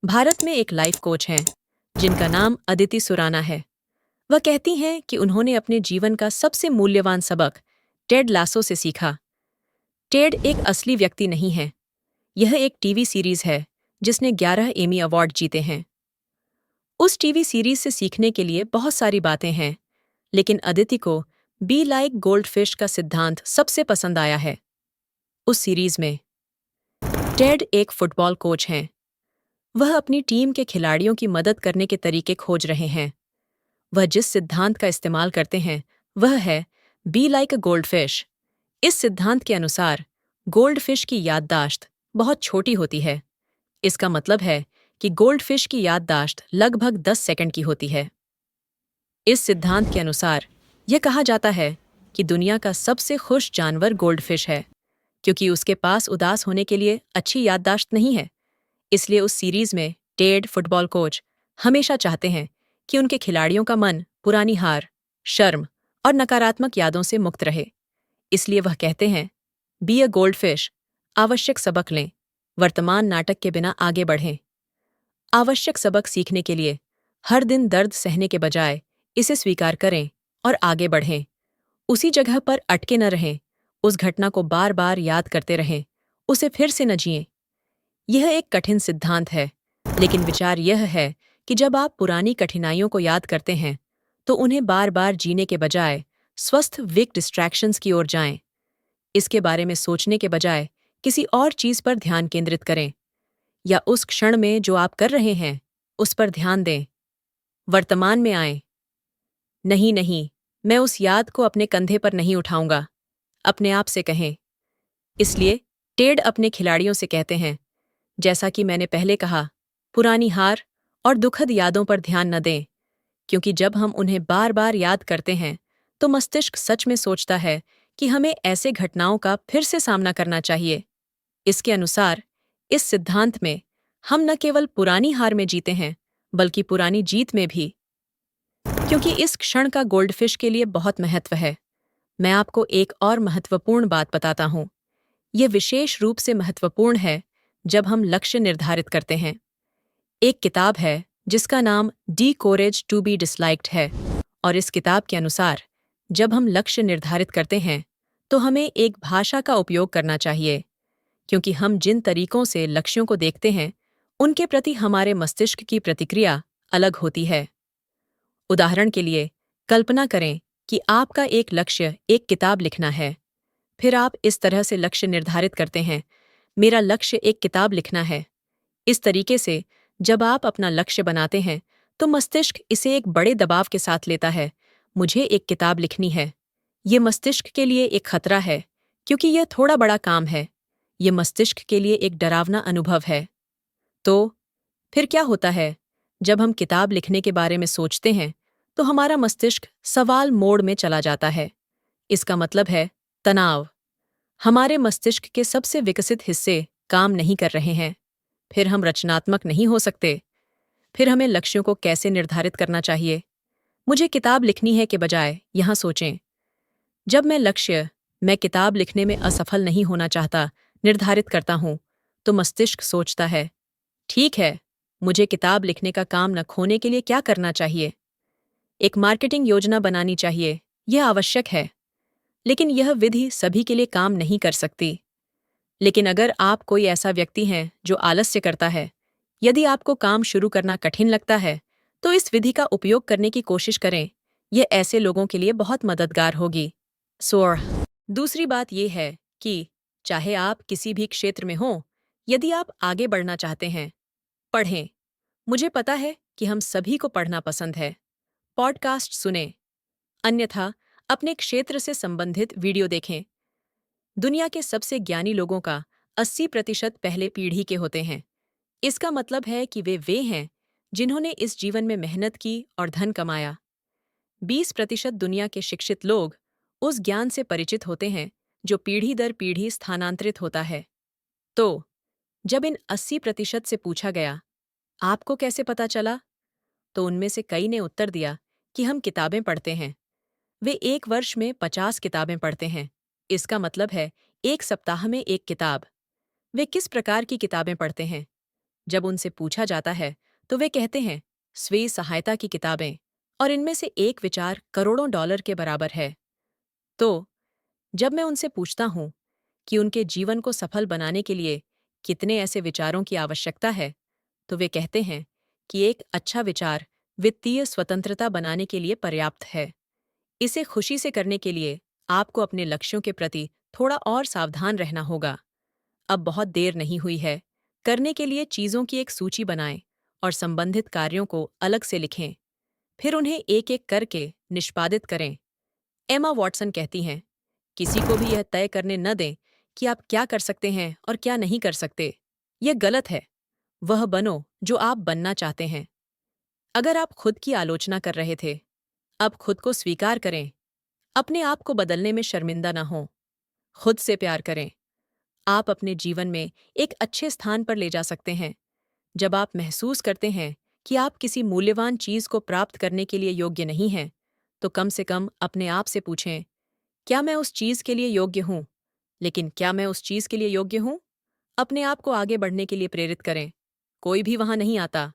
भारत में एक life coach हैं जिनका नाम अदिति सुराना है। वह कहती हैं कि उन्होंने अपने जीवन का सबसे मूल्यवान सबक टेड लासो से सीखा। टेड एक असली व्यक्ति नहीं है, यह एक टीवी सीरीज है जिसने 11 एमी अवार्ड जीते हैं। उस टीवी सीरीज से सीखने के लिए बहुत सारी बातें हैं, लेकिन अदिति को बी लाइक गोल्ड फिश का सिद्धांत सबसे पसंद आया है। उस सीरीज में टेड एक फुटबॉल कोच हैं। वह अपनी टीम के खिलाड़ियों की मदद करने के तरीके खोज रहे हैं। वह जिस सिद्धांत का इस्तेमाल करते हैं वह है be like a gold fish. इस सिद्धांत के अनुसार गोल्ड फिश की याददाश्त बहुत छोटी होती है। इसका मतलब है कि गोल्ड फिश की याददाश्त लगभग 10 सेकंड की होती है। इस सिद्धांत के अनुसार यह कहा जाता है कि दुनिया का सबसे खुश जानवर गोल्ड फिश है, क्योंकि उसके पास उदास होने के लिए अच्छी याददाश्त नहीं है। इसलिए उस सीरीज में टेड फुटबॉल कोच हमेशा चाहते हैं कि उनके खिलाड़ियों का मन पुरानी हार, शर्म और नकारात्मक यादों से मुक्त रहे। इसलिए वह कहते हैं, बी अ गोल्ड फिश, आवश्यक सबक लें, वर्तमान नाटक के बिना आगे बढ़ें। आवश्यक सबक सीखने के लिए हर दिन दर्द सहने के बजाय इसे स्वीकार करें और आगे बढ़ें। उसी जगह पर अटके न रहें, उस घटना को बार बार याद करते रहें, उसे फिर से न जिएं। यह एक कठिन सिद्धांत है, लेकिन विचार यह है कि जब आप पुरानी कठिनाइयों को याद करते हैं तो उन्हें बार बार जीने के बजाय स्वस्थ विक डिस्ट्रैक्शंस की ओर जाएं। इसके बारे में सोचने के बजाय किसी और चीज पर ध्यान केंद्रित करें, या उस क्षण में जो आप कर रहे हैं उस पर ध्यान दें। वर्तमान में आएं। नहीं नहीं, मैं उस याद को अपने कंधे पर नहीं उठाऊंगा, अपने आप से कहें। इसलिए टेड अपने खिलाड़ियों से कहते हैं, जैसा कि मैंने पहले कहा, पुरानी हार और दुखद यादों पर ध्यान न दें, क्योंकि जब हम उन्हें बार बार याद करते हैं तो मस्तिष्क सच में सोचता है कि हमें ऐसे घटनाओं का फिर से सामना करना चाहिए। इसके अनुसार इस सिद्धांत में हम न केवल पुरानी हार में जीते हैं, बल्कि पुरानी जीत में भी, क्योंकि इस क्षण का गोल्डफिश के लिए बहुत महत्व है। मैं आपको एक और महत्वपूर्ण बात बताता हूँ। ये विशेष रूप से महत्वपूर्ण है जब हम लक्ष्य निर्धारित करते हैं। एक किताब है जिसका नाम डी कोरेज टू बी डिसलाइक्ड है, और इस किताब के अनुसार जब हम लक्ष्य निर्धारित करते हैं तो हमें एक भाषा का उपयोग करना चाहिए, क्योंकि हम जिन तरीकों से लक्ष्यों को देखते हैं उनके प्रति हमारे मस्तिष्क की प्रतिक्रिया अलग होती है। उदाहरण के लिए, कल्पना करें कि आपका एक लक्ष्य एक किताब लिखना है। फिर आप इस तरह से लक्ष्य निर्धारित करते हैं, मेरा लक्ष्य एक किताब लिखना है। इस तरीके से जब आप अपना लक्ष्य बनाते हैं तो मस्तिष्क इसे एक बड़े दबाव के साथ लेता है, मुझे एक किताब लिखनी है। ये मस्तिष्क के लिए एक खतरा है, क्योंकि यह थोड़ा बड़ा काम है। ये मस्तिष्क के लिए एक डरावना अनुभव है। तो फिर क्या होता है, जब हम किताब लिखने के बारे में सोचते हैं तो हमारा मस्तिष्क सवाल मोड में चला जाता है। इसका मतलब है तनाव। हमारे मस्तिष्क के सबसे विकसित हिस्से काम नहीं कर रहे हैं। फिर हम रचनात्मक नहीं हो सकते। फिर हमें लक्ष्यों को कैसे निर्धारित करना चाहिए? मुझे किताब लिखनी है के बजाय यहाँ सोचें, जब मैं किताब लिखने में असफल नहीं होना चाहता निर्धारित करता हूँ, तो मस्तिष्क सोचता है, ठीक है, मुझे किताब लिखने का काम न खोने के लिए क्या करना चाहिए? एक मार्केटिंग योजना बनानी चाहिए, यह आवश्यक है। लेकिन यह विधि सभी के लिए काम नहीं कर सकती। लेकिन अगर आप कोई ऐसा व्यक्ति हैं जो आलस्य करता है, यदि आपको काम शुरू करना कठिन लगता है, तो इस विधि का उपयोग करने की कोशिश करें। यह ऐसे लोगों के लिए बहुत मददगार होगी। सोर दूसरी बात यह है कि चाहे आप किसी भी क्षेत्र में हों, यदि आप आगे बढ़ना चाहते हैं, पढ़ें। मुझे पता है कि हम सभी को पढ़ना पसंद है। पॉडकास्ट सुनें। अन्यथा अपने क्षेत्र से संबंधित वीडियो देखें। दुनिया के सबसे ज्ञानी लोगों का 80% पहले पीढ़ी के होते हैं। इसका मतलब है कि वे हैं जिन्होंने इस जीवन में मेहनत की और धन कमाया। 20% दुनिया के शिक्षित लोग उस ज्ञान से परिचित होते हैं जो पीढ़ी दर पीढ़ी स्थानांतरित होता है। तो जब इन 80% से पूछा गया, आपको कैसे पता चला? तो उनमें से कई ने उत्तर दिया कि हम किताबें पढ़ते हैं। वे एक वर्ष में 50 किताबें पढ़ते हैं। इसका मतलब है एक सप्ताह में एक किताब। वे किस प्रकार की किताबें पढ़ते हैं? जब उनसे पूछा जाता है तो वे कहते हैं स्वयं सहायता की किताबें, और इनमें से एक विचार करोड़ों डॉलर के बराबर है। तो जब मैं उनसे पूछता हूँ कि उनके जीवन को सफल बनाने के लिए कितने ऐसे विचारों की आवश्यकता है, तो वे कहते हैं कि एक अच्छा विचार वित्तीय स्वतंत्रता बनाने के लिए पर्याप्त है। इसे खुशी से करने के लिए आपको अपने लक्ष्यों के प्रति थोड़ा और सावधान रहना होगा। अब बहुत देर नहीं हुई है। करने के लिए चीज़ों की एक सूची बनाएं और संबंधित कार्यों को अलग से लिखें। फिर उन्हें एक-एक करके निष्पादित करें। एमा वॉटसन कहती हैं, किसी को भी यह तय करने न दें कि आप क्या कर सकते हैं और क्या नहीं कर सकते। यह गलत है। वह बनो जो आप बनना चाहते हैं। अगर आप खुद की आलोचना कर रहे थे, अब खुद को स्वीकार करें। अपने आप को बदलने में शर्मिंदा न हों। खुद से प्यार करें। आप अपने जीवन में एक अच्छे स्थान पर ले जा सकते हैं। जब आप महसूस करते हैं कि आप किसी मूल्यवान चीज़ को प्राप्त करने के लिए योग्य नहीं हैं, तो कम से कम अपने आप से पूछें, क्या मैं उस चीज़ के लिए योग्य हूँ? लेकिन क्या मैं उस चीज़ के लिए योग्य हूँ? अपने आप को आगे बढ़ने के लिए प्रेरित करें। कोई भी वहाँ नहीं आता